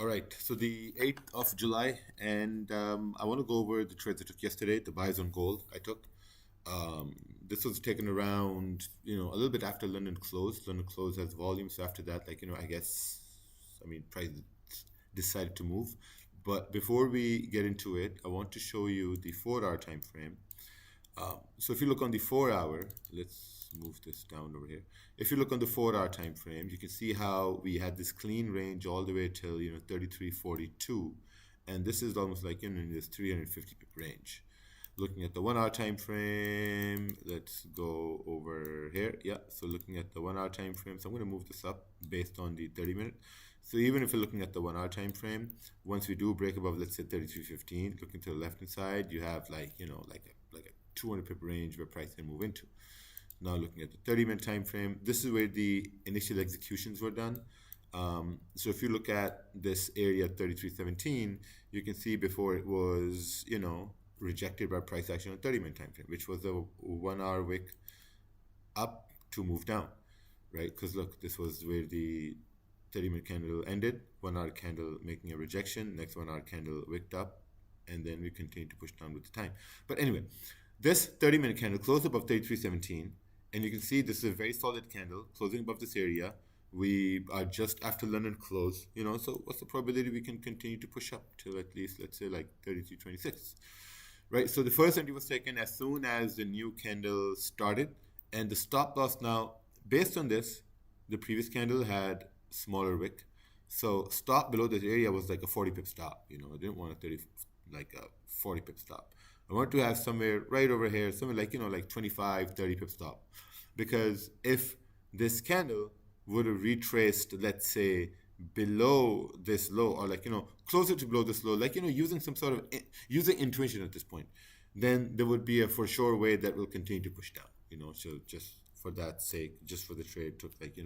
All right, so the 8th of July, and I want to go over the trades I took yesterday, the buys on gold I took. Um, this was taken around, a little bit after London closed. London closed has volume, so after that, I guess, price decided to move. But before we get into it, I want to show you the 4-hour time frame. So if you look on the 4 hour, let's move this down over here. If you look on the 4 hour time frame, you can see how we had this clean range all the way till 33.42, and this is almost like in this 350 pip range. Looking at the 1 hour time frame, let's go over here. Yeah, so looking at the 1 hour time frame, so I'm going to move this up based on the 30-minute. So even if you're looking at the 1 hour time frame, once we do break above, let's say 33.15, looking to the left hand side, you have like a 200 pip range where price can move into. Now looking at the 30-minute time frame, this is where the initial executions were done. So if you look at this area at 33.17, you can see before it was, rejected by price action on 30-minute time frame, which was a 1 hour wick up to move down, right? Because look, this was where the 30-minute candle ended, 1 hour candle making a rejection, next 1 hour candle wicked up, and then we continue to push down with the time. But anyway, this 30-minute candle closed above 33.17, and you can see this is a very solid candle closing above this area. We are just after London close, so what's the probability we can continue to push up till at least, let's say, like 33.26, right? So the first entry was taken as soon as the new candle started, and the stop loss now, based on this, the previous candle had smaller wick, so stop below this area was like a 40 pip stop. I didn't want a 40 pip stop. I want to have somewhere right over here, somewhere like 25, 30 pip stop. Because if this candle would have retraced, let's say, below this low, or closer to below this low, using some sort of, using intuition at this point, then there would be a for sure way that will continue to push down, so just for that sake, just for the trade, took like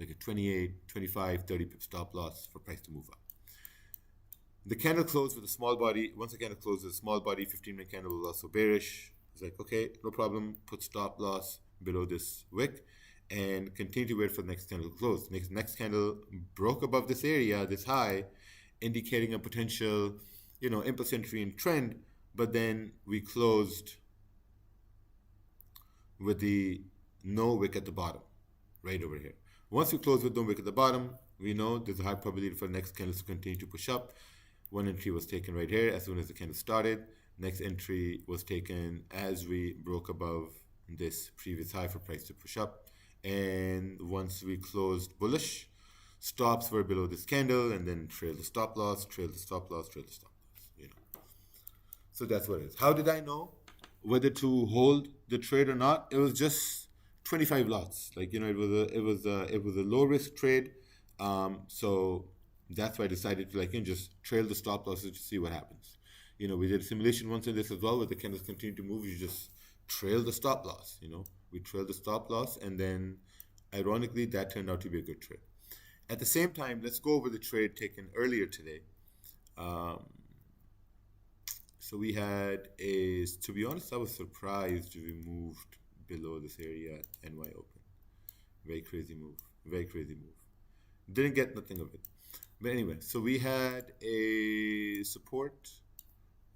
a 28, 25, 30 pip stop loss for price to move up. The candle closed with a small body. Once the candle closed with a small body, 15-minute candle was also bearish. It's like, okay, no problem. Put stop loss below this wick and continue to wait for the next candle to close. Next candle broke above this area, this high, indicating a potential, impulse entry in trend. But then we closed with the no wick at the bottom, right over here. Once we close with no wick at the bottom, we know there's a high probability for the next candle to continue to push up. One entry was taken right here as soon as the candle started. Next entry was taken as we broke above this previous high for price to push up. And once we closed bullish, stops were below this candle, and then trail the stop loss, trail the stop loss, trail the stop loss. So that's what it is. How did I know whether to hold the trade or not? It was just 25 lots. It was a low risk trade. So that's why I decided to just trail the stop losses to see what happens. We did a simulation once in this as well, where the candles continue to move. You just trail the stop loss. We trailed the stop loss, and then ironically that turned out to be a good trade. At the same time, let's go over the trade taken earlier today. So we had to be honest, I was surprised we moved below this area at NY Open. Very crazy move. Didn't get nothing of it. But anyway, so we had a support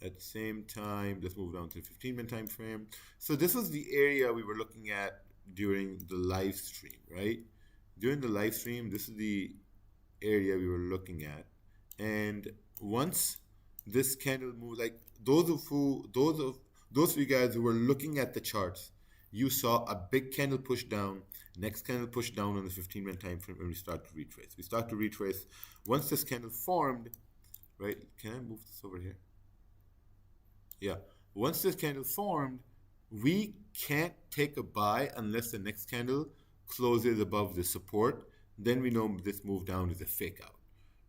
at the same time. Let's move down to the 15-minute time frame. So this was the area we were looking at during the live stream, right? During the live stream, this is the area we were looking at. And once this candle moved, like those of you guys who were looking at the charts, you saw a big candle push down, next candle push down on the 15-minute time frame, and we start to retrace. Once this candle formed, right? Can I move this over here? Yeah. Once this candle formed, we can't take a buy unless the next candle closes above the support. Then we know this move down is a fake out,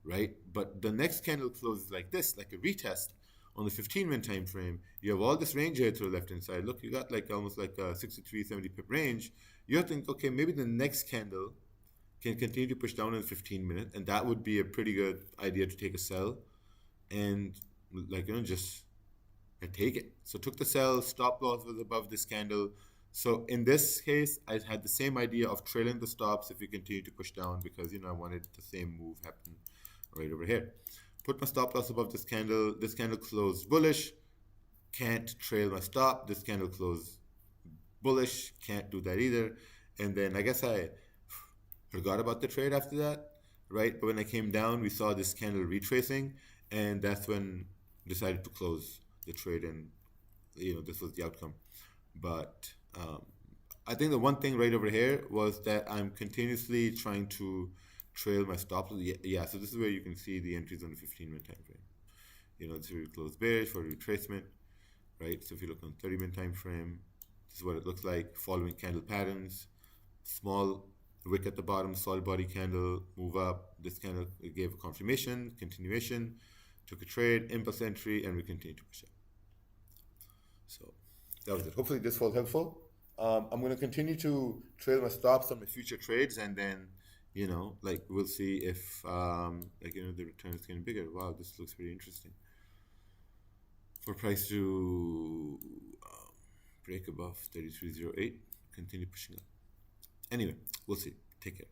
right? But the next candle closes like this, like a retest on the 15-minute time frame. You have all this range here to the left hand side. Look, you got almost like a 63, 70 pip range. You have to think, okay, maybe the next candle can continue to push down in the 15-minute, and that would be a pretty good idea to take a sell and just take it. So took the sell, stop loss was above this candle. So in this case, I had the same idea of trailing the stops if we continue to push down, because I wanted the same move happen right over here. Put my stop loss above this candle. This candle closed bullish. Can't trail my stop. This candle closed bullish. Can't do that either. And then I guess I forgot about the trade after that, right? But when I came down, we saw this candle retracing, and that's when decided to close the trade, and this was the outcome. But I think the one thing right over here was that I'm continuously trying to trail my stop. Yeah, so this is where you can see the entries on the 15-minute time frame. This is where we close bearish for retracement, right? So if you look on 30-minute time frame, this is what it looks like, following candle patterns. Small wick at the bottom, solid body candle, move up. This candle gave a confirmation, continuation, took a trade, impulse entry, and we continue to push up. So that was it. Hopefully this was helpful. I'm going to continue to trail my stops on my future trades, and then we'll see if the return is getting bigger. Wow, this looks pretty interesting. For price to break above 33.08, continue pushing up. Anyway, we'll see. Take care.